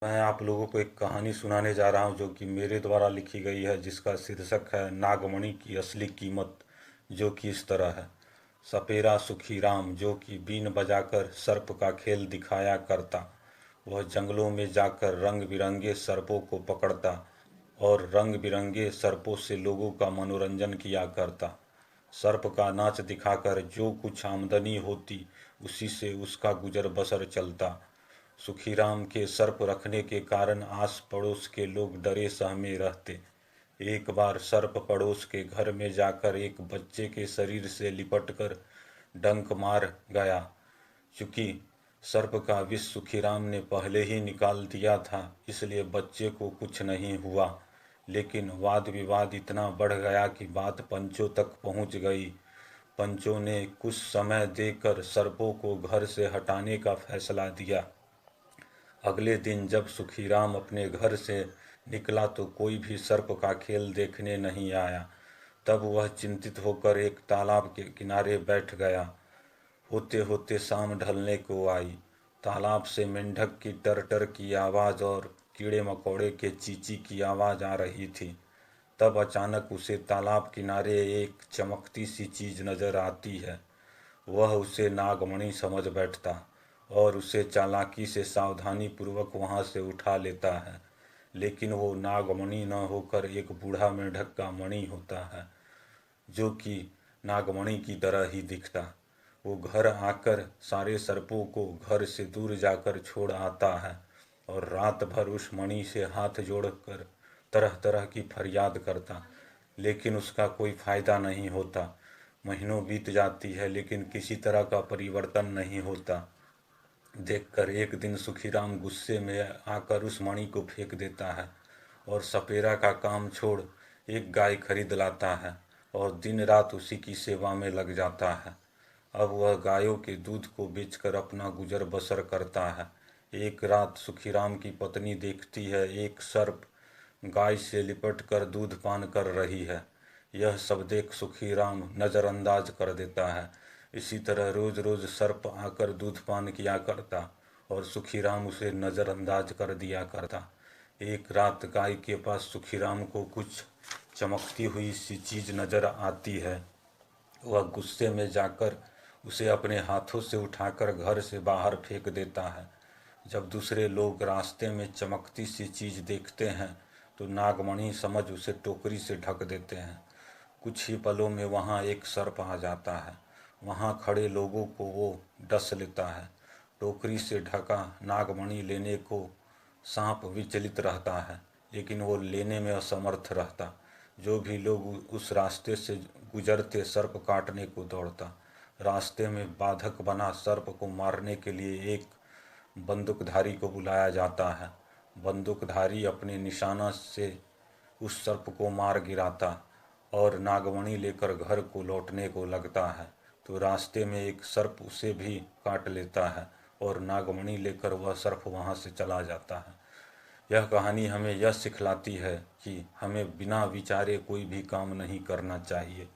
मैं आप लोगों को एक कहानी सुनाने जा रहा हूँ जो कि मेरे द्वारा लिखी गई है, जिसका शीर्षक है नागमणि की असली कीमत। जो कि इस तरह है। सपेरा सुखीराम, जो कि बीन बजाकर सर्प का खेल दिखाया करता, वह जंगलों में जाकर रंग बिरंगे सर्पों को पकड़ता और रंग बिरंगे सर्पों से लोगों का मनोरंजन किया करता। सर्प का नाच दिखाकर जो कुछ आमदनी होती, उसी से उसका गुजर बसर चलता। सुखीराम के सर्प रखने के कारण आस पड़ोस के लोग डरे सहमे रहते। एक बार सर्प पड़ोस के घर में जाकर एक बच्चे के शरीर से लिपटकर डंक मार गया। चूंकि सर्प का विष सुखीराम ने पहले ही निकाल दिया था, इसलिए बच्चे को कुछ नहीं हुआ। लेकिन वाद विवाद इतना बढ़ गया कि बात पंचों तक पहुंच गई। पंचों ने कुछ समय देकर सर्पों को घर से हटाने का फैसला दिया। अगले दिन जब सुखीराम अपने घर से निकला तो कोई भी सर्प का खेल देखने नहीं आया। तब वह चिंतित होकर एक तालाब के किनारे बैठ गया। होते होते शाम ढलने को आई। तालाब से मेंढक की टर टर की आवाज़ और कीड़े मकोड़े के चींची की आवाज़ आ रही थी। तब अचानक उसे तालाब किनारे एक चमकती सी चीज़ नज़र आती है। वह उसे नागमणि समझ बैठता और उसे चालाकी से सावधानी पूर्वक वहां से उठा लेता है। लेकिन वो नागमणि न होकर एक बूढ़ा मेंढक का मणि होता है, जो कि नागमणि की तरह ही दिखता। वो घर आकर सारे सर्पों को घर से दूर जाकर छोड़ आता है और रात भर उस मणि से हाथ जोड़कर तरह तरह की फरियाद करता, लेकिन उसका कोई फायदा नहीं होता। महीनों बीत जाती है लेकिन किसी तरह का परिवर्तन नहीं होता। देखकर एक दिन सुखीराम गुस्से में आकर उस मणि को फेंक देता है और सपेरा का काम छोड़ एक गाय खरीद लाता है और दिन रात उसी की सेवा में लग जाता है। अब वह गायों के दूध को बेचकर अपना गुजर बसर करता है। एक रात सुखीराम की पत्नी देखती है एक सर्प गाय से लिपट कर दूध पान कर रही है। यह सब देख सुखीराम नज़रअंदाज कर देता है। इसी तरह रोज रोज सर्प आकर दूध पान किया करता और सुखीराम उसे नज़रअंदाज कर दिया करता। एक रात गाय के पास सुखीराम को कुछ चमकती हुई सी चीज़ नज़र आती है। वह गुस्से में जाकर उसे अपने हाथों से उठाकर घर से बाहर फेंक देता है। जब दूसरे लोग रास्ते में चमकती सी चीज़ देखते हैं तो नागमणि समझ उसे टोकरी से ढक देते हैं। कुछ ही पलों में वहाँ एक सर्प आ जाता है। वहाँ खड़े लोगों को वो डस लेता है। टोकरी से ढका नागमणि लेने को सांप विचलित रहता है, लेकिन वो लेने में असमर्थ रहता। जो भी लोग उस रास्ते से गुजरते सर्प काटने को दौड़ता। रास्ते में बाधक बना सर्प को मारने के लिए एक बंदूकधारी को बुलाया जाता है। बंदूकधारी अपने निशाना से उस सर्प को मार गिराता और नागमणि लेकर घर को लौटने को लगता है तो रास्ते में एक सर्प उसे भी काट लेता है और नागमणि लेकर वह सर्प वहाँ से चला जाता है। यह कहानी हमें यह सिखलाती है कि हमें बिना विचारे कोई भी काम नहीं करना चाहिए।